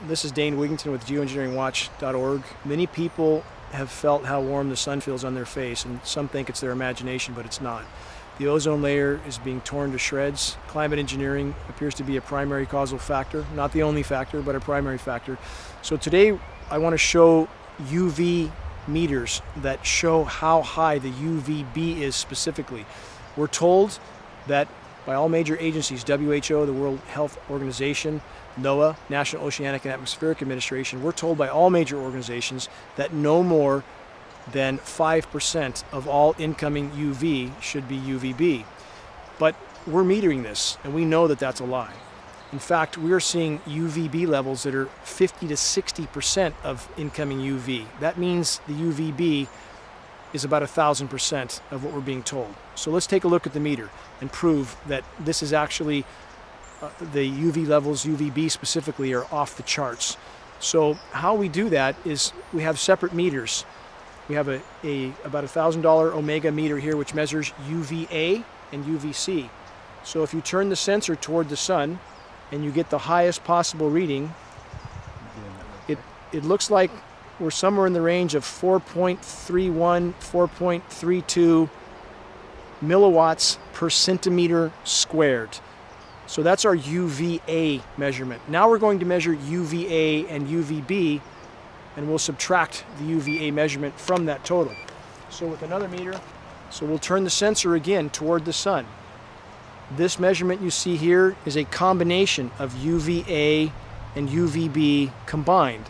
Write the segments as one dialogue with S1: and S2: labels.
S1: This is Dane Wigington with geoengineeringwatch.org. Many people have felt how warm the sun feels on their face, and some think it's their imagination, but it's not. The ozone layer is being torn to shreds. Climate engineering appears to be a primary causal factor, not the only factor, but a primary factor. So today I want to show UV meters that show how high the UV-B is specifically. We're told that by all major agencies, WHO, the World Health Organization, NOAA, National Oceanic and Atmospheric Administration, we're told by all major organizations that no more than 5% of all incoming UV should be UVB. But we're metering this, and we know that that's a lie. In fact, we're seeing UVB levels that are 50 to 60% of incoming UV. That means the UVB is about 1,000% of what we're being told. So let's take a look at the meter and prove that this is actually the UV levels, UVB specifically, are off the charts. So how we do that is we have separate meters. We have about $1,000 Omega meter here, which measures UVA and UVC. So if you turn the sensor toward the sun and you get the highest possible reading, it looks like we're somewhere in the range of 4.31, 4.32 milliwatts per centimeter squared. So that's our UVA measurement. Now we're going to measure UVA and UVB, and we'll subtract the UVA measurement from that total. So with another meter, so we'll turn the sensor again toward the sun. This measurement you see here is a combination of UVA and UVB combined.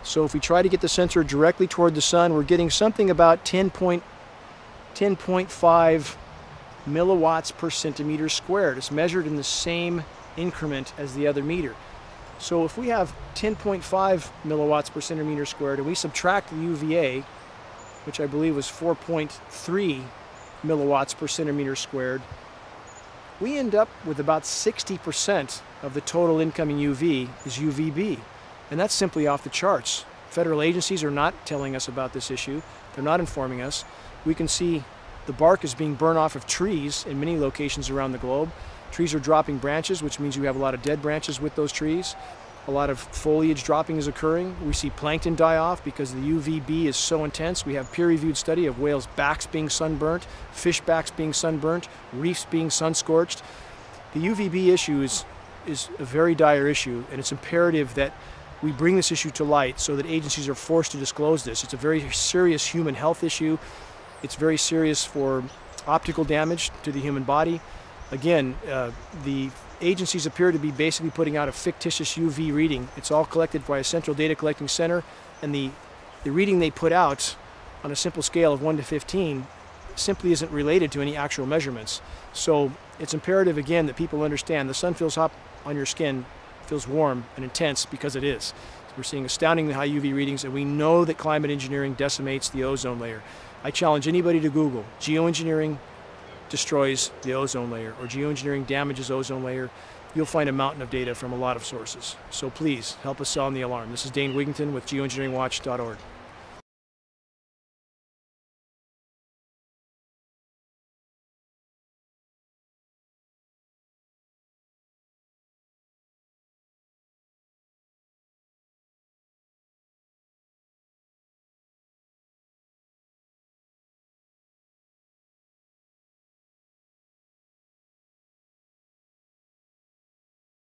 S1: So if we try to get the sensor directly toward the sun, we're getting something about 10.5 milliwatts per centimeter squared. It's measured in the same increment as the other meter. So if we have 10.5 milliwatts per centimeter squared and we subtract the UVA, which I believe was 4.3 milliwatts per centimeter squared, we end up with about 60% of the total incoming UV is UVB. And that's simply off the charts. Federal agencies are not telling us about this issue. They're not informing us. We can see the bark is being burned off of trees in many locations around the globe. Trees are dropping branches, which means you have a lot of dead branches with those trees. A lot of foliage dropping is occurring. We see plankton die off because the UVB is so intense. We have peer-reviewed study of whales' backs being sunburnt, fish backs being sunburnt, reefs being sun-scorched. The UVB issue is a very dire issue, and it's imperative that we bring this issue to light so that agencies are forced to disclose this. It's a very serious human health issue. It's very serious for optical damage to the human body. Again, the agencies appear to be basically putting out a fictitious UV reading. It's all collected by a central data collecting center, and the reading they put out on a simple scale of 1 to 15 simply isn't related to any actual measurements. So it's imperative, again, that people understand the sun feels hot on your skin, feels warm and intense because it is. We're seeing astoundingly high UV readings, and we know that climate engineering decimates the ozone layer. I challenge anybody to Google geoengineering destroys the ozone layer or geoengineering damages ozone layer. You'll find a mountain of data from a lot of sources. So please help us sound the alarm. This is Dane Wigington with geoengineeringwatch.org.